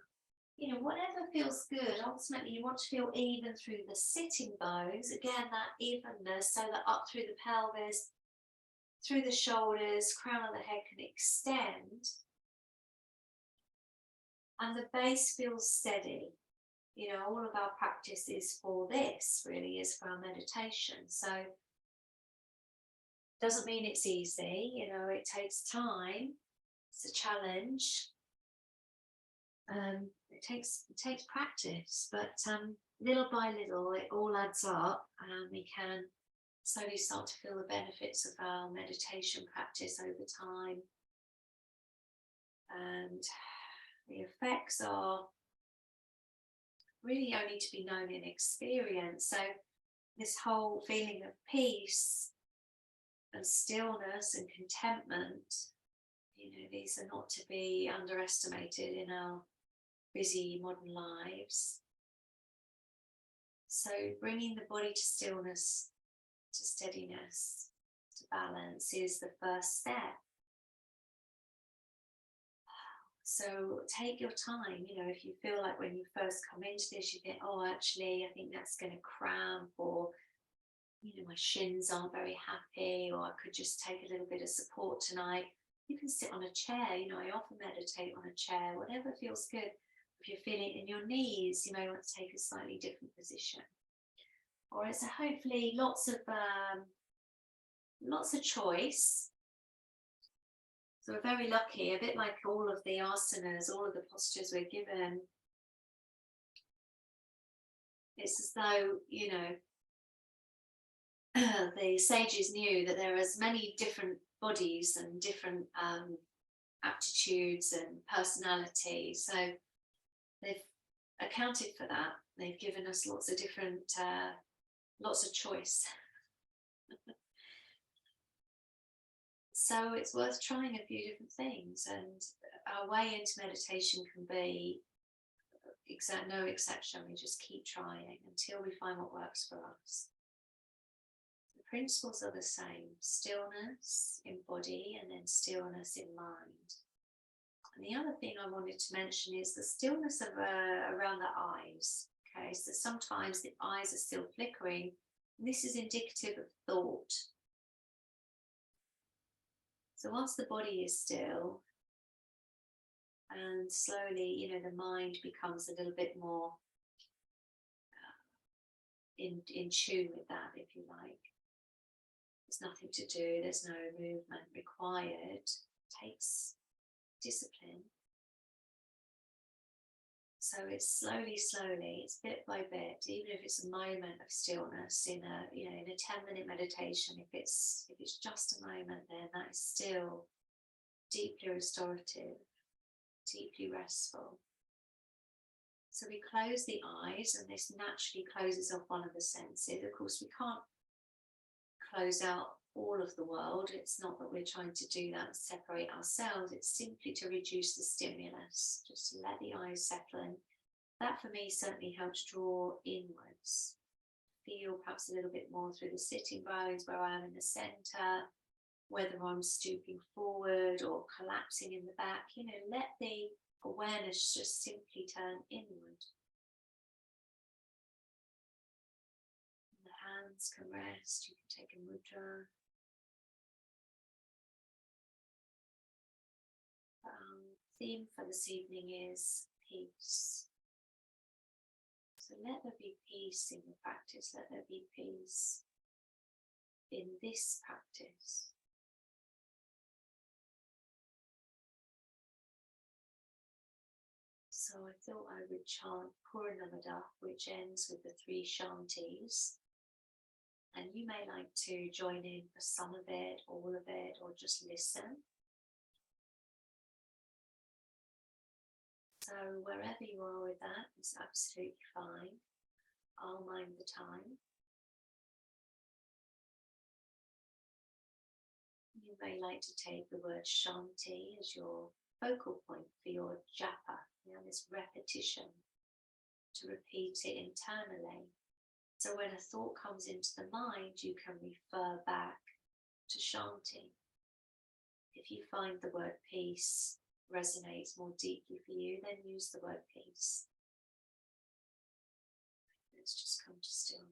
You know, whatever feels good. Ultimately, you want to feel even through the sitting bones. Again, that evenness, so that up through the pelvis, through the shoulders, crown of the head can extend. And the base feels steady. You know, all of our practice is for this, really, is for our meditation. So, doesn't mean it's easy. You know, it takes time. It's a challenge. It takes practice, but little by little it all adds up, and we can slowly start to feel the benefits of our meditation practice over time, and the effects are really only to be known in experience. So this whole feeling of peace and stillness and contentment, you know, these are not to be underestimated in our busy modern lives. So bringing the body to stillness, to steadiness, to balance is the first step. So take your time. You know, if you feel like when you first come into this, you think, oh, actually, I think that's going to cramp, or, you know, my shins aren't very happy, or I could just take a little bit of support tonight. You can sit on a chair. You know, I often meditate on a chair, whatever feels good. If you're feeling it in your knees, you may want to take a slightly different position. Or it's hopefully lots of choice. So we're very lucky, a bit like all of the asanas, all of the postures we're given. It's as though, you know, the sages knew that there are as many different bodies and different aptitudes and personalities. So they've accounted for that. They've given us lots of different, lots of choice. So it's worth trying a few different things, and our way into meditation can be no exception. We just keep trying until we find what works for us. The principles are the same: stillness in body and then stillness in mind. And the other thing I wanted to mention is the stillness of around the eyes. Okay, so sometimes the eyes are still flickering, and this is indicative of thought. So once the body is still, and slowly, you know, the mind becomes a little bit more in tune with that, if you like. There's nothing to do, there's no movement required. It takes discipline. So it's slowly, it's bit by bit, even if it's a moment of stillness in a, in a 10-minute meditation, if it's just a moment, then that is still deeply restorative, deeply restful. So we close the eyes, and this naturally closes off one of the senses. Of course, we can't close out all of the world. It's not that we're trying to do that, separate ourselves. It's simply to reduce the stimulus, just let the eyes settle in. That for me certainly helps draw inwards. Feel perhaps a little bit more through the sitting bones, where I am in the center, whether I'm stooping forward or collapsing in the back. Let the awareness just simply turn inward. And the hands can rest. You can take a mudra. Theme for this evening is peace. So let there be peace in the practice. Let there be peace in this practice. So I thought I would chant Purnamada, which ends with the 3 shantis. And you may like to join in for some of it, all of it, or just listen. So wherever you are with that, it's absolutely fine. I'll mind the time. You may like to take the word Shanti as your focal point for your japa, this repetition, to repeat it internally. So when a thought comes into the mind, you can refer back to Shanti. If you find the word peace resonates more deeply for you, then use the word peace. Let's just come to stillness.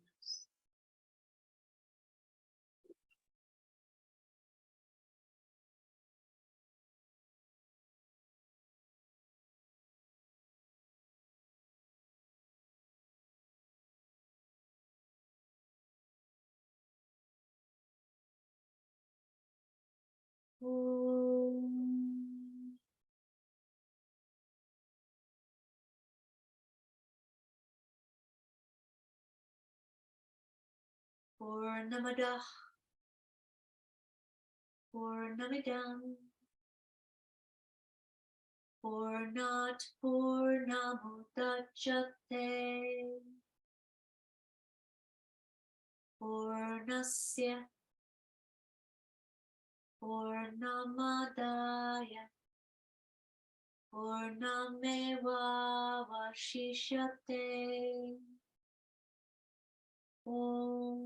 Purnamada, Purnamidam, Purnat Purnamudachyate, Purnasya Purnamadaya Purnameva Vashishyate. Om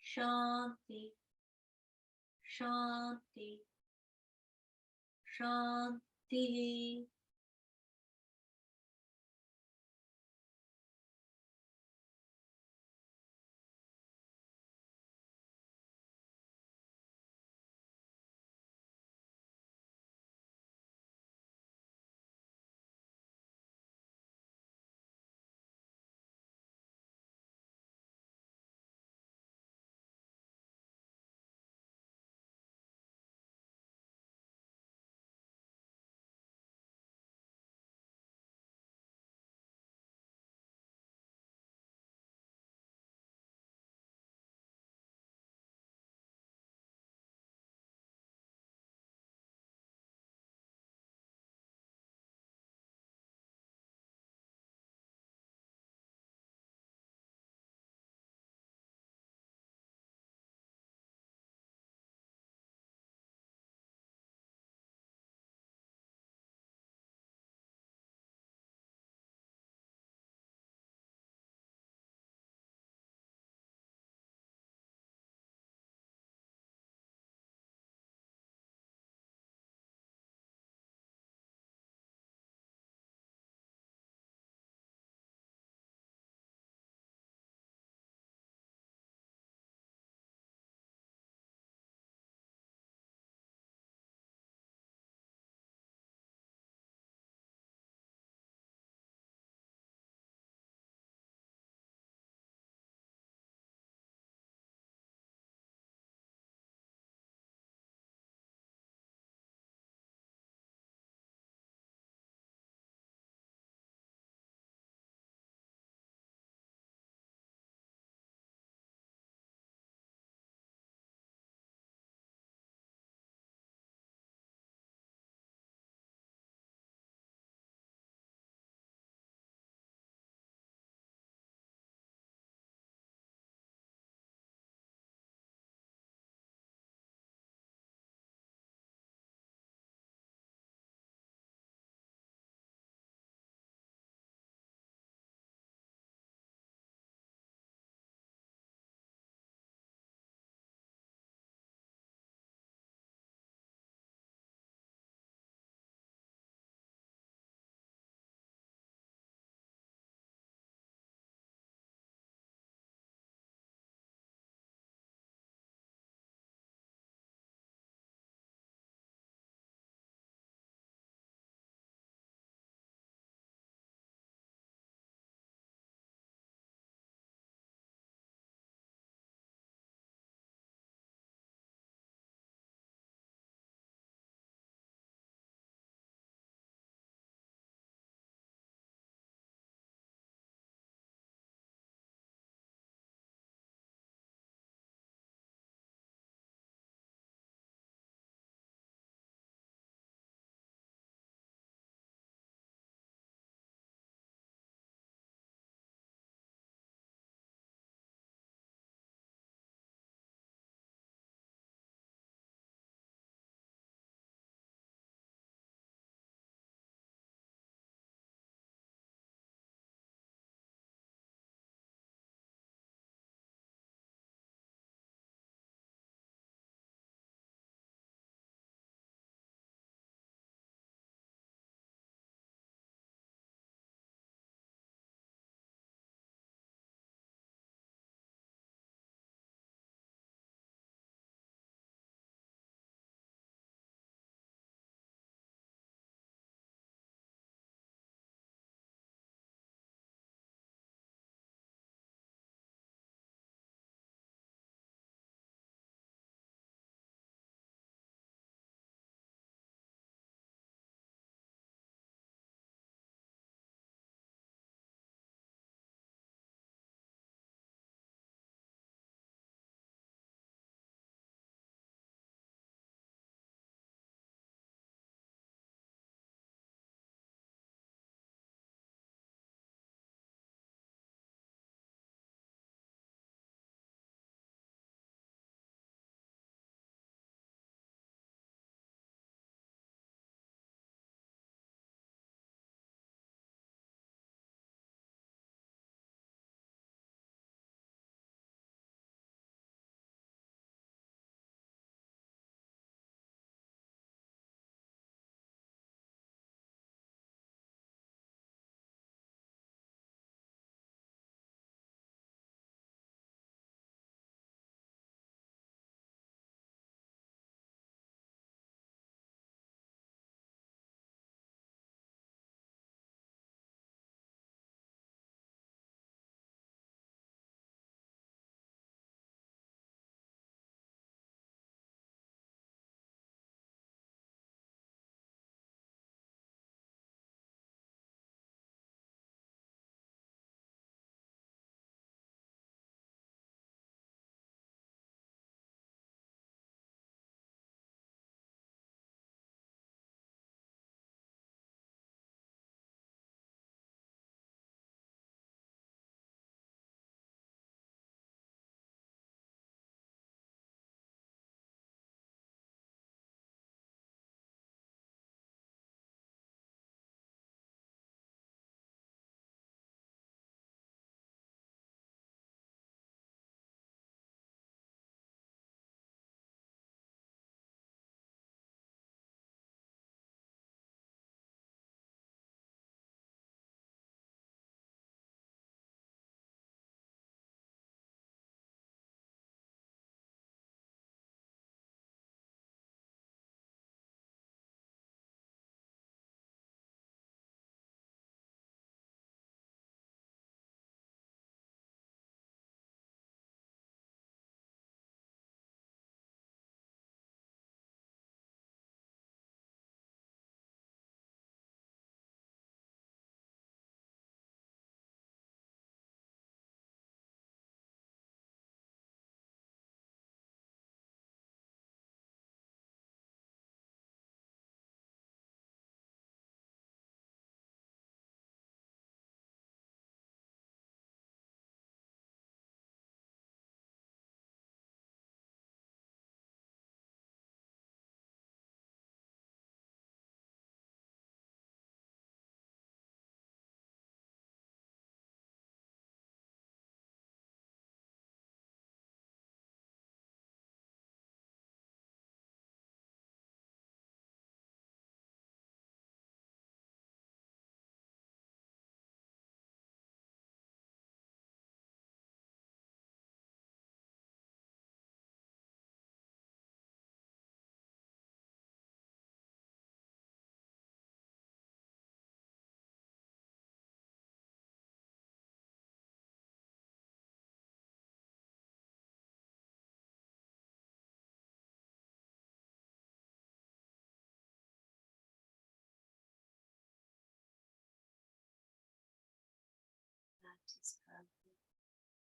Shanti, Shanti, Shanti.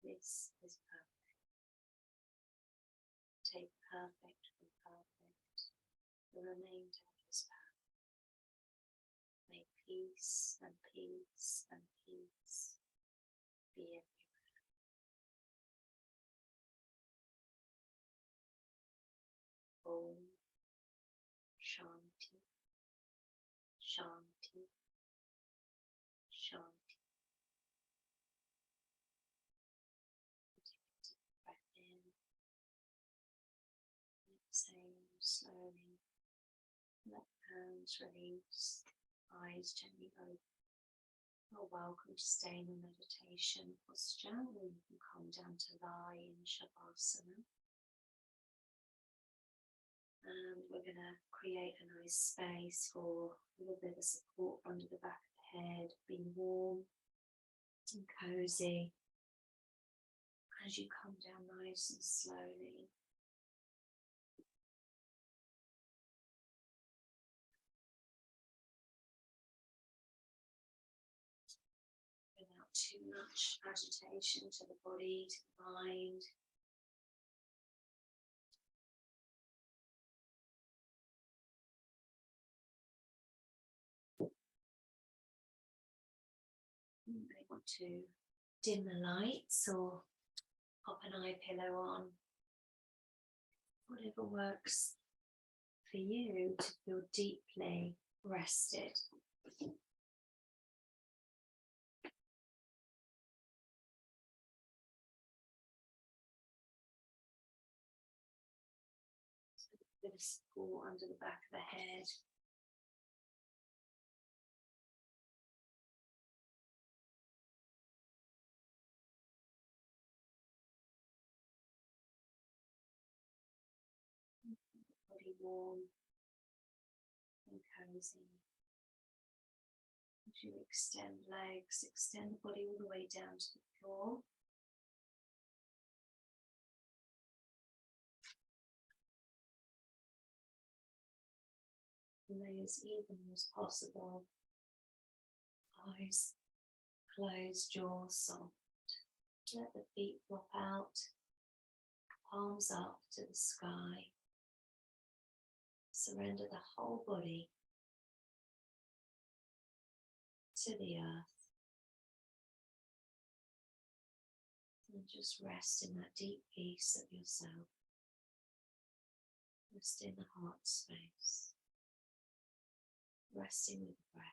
This is perfect. Take perfect from perfect. The remainder is perfect. May peace and peace and peace be everywhere. Om Shanti, Shanti, Shanti. Take a deep breath in. Exhale slowly. Let hands release. Eyes gently open. You're welcome to stay in the meditation posture, or you can come down to lie in Shavasana. And we're going to create a nice space for a little bit of support under the back of the head, being warm and cozy as you come down nice and slowly. Without too much agitation to the body, to the mind. You may want to dim the lights or pop an eye pillow on. Whatever works for you to feel deeply rested. So a bit of support under the back of the head. Body warm and cozy. As you extend legs, extend the body all the way down to the floor. Lay as evenly as possible. Eyes closed, jaw soft. Let the feet flop out, palms up to the sky. Surrender the whole body to the earth. And just rest in that deep peace of yourself. Rest in the heart space. Resting with the breath.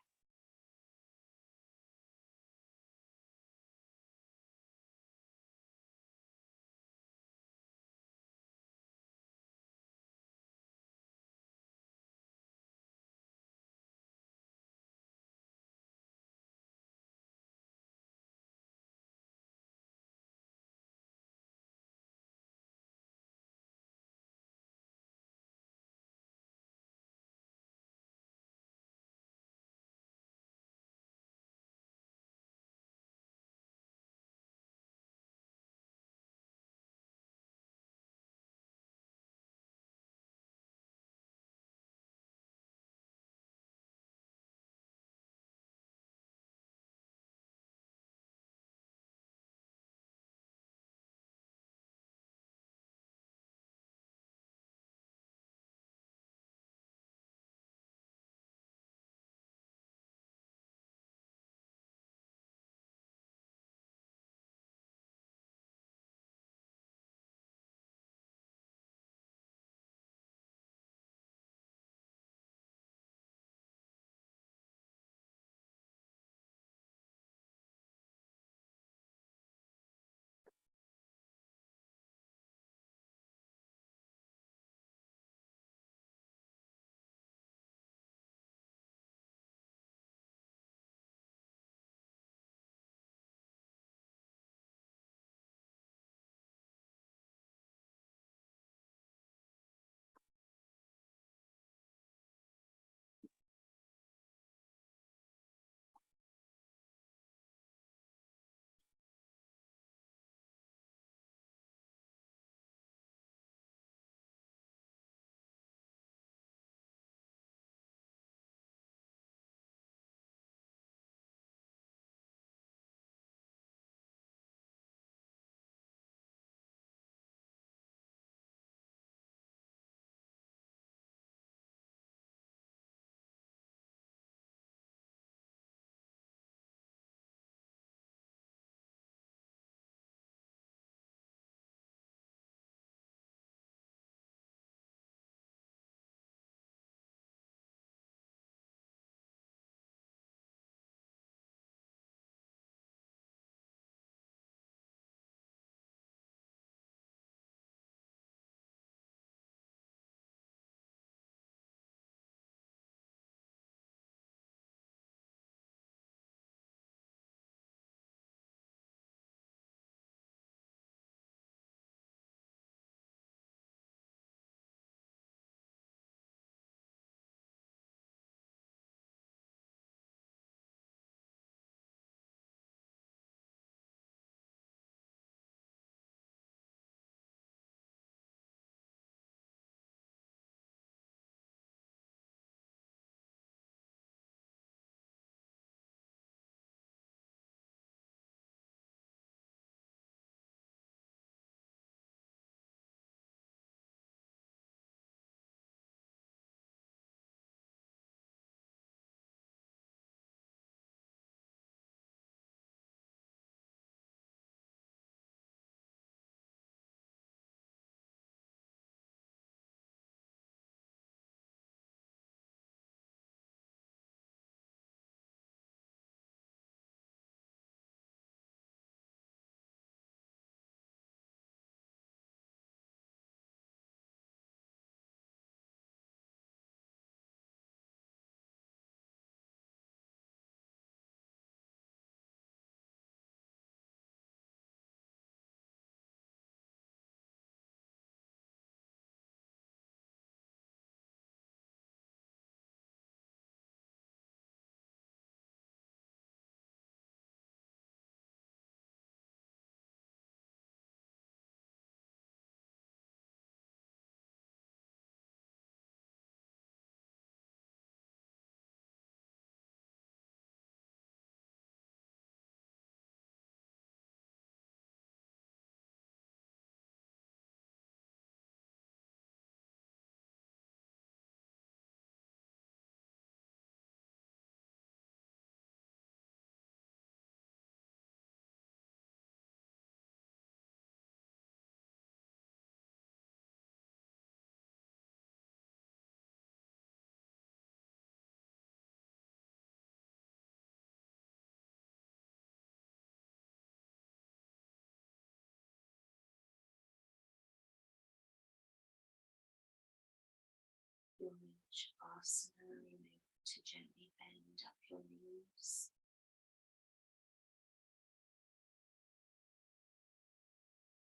Tadasana, you're able to gently bend up your knees.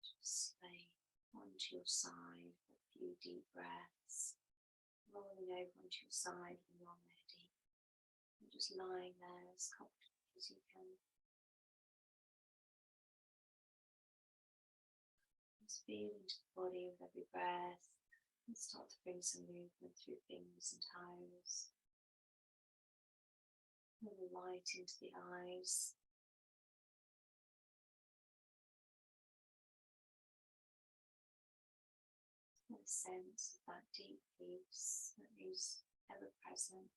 Just lay onto your side for a few deep breaths, rolling over onto your side when you're ready. And just lying there as comfortably as you can. Just feel into the body with every breath and start to bring some movement through fingers and toes. A little light into the eyes. A sense of that deep peace that is ever present.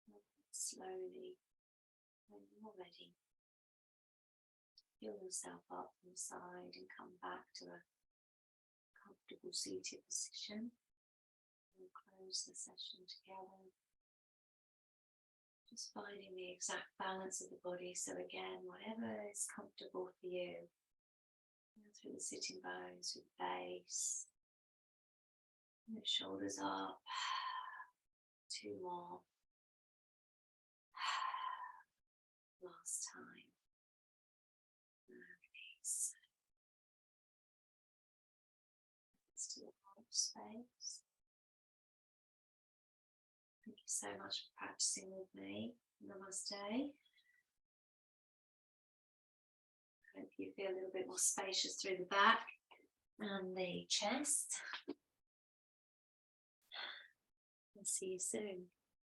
And slowly, when you're ready, feel yourself up from the side and come back to a comfortable seated position. We'll close the session together. Just finding the exact balance of the body. So again, whatever is comfortable for you. Through the sitting bones, through the base. And the shoulders up. 2 more. Last time. Release. Let's do the heart space. Thank you so much for practicing with me. Namaste. Hope you feel a little bit more spacious through the back and the chest. I'll see you soon.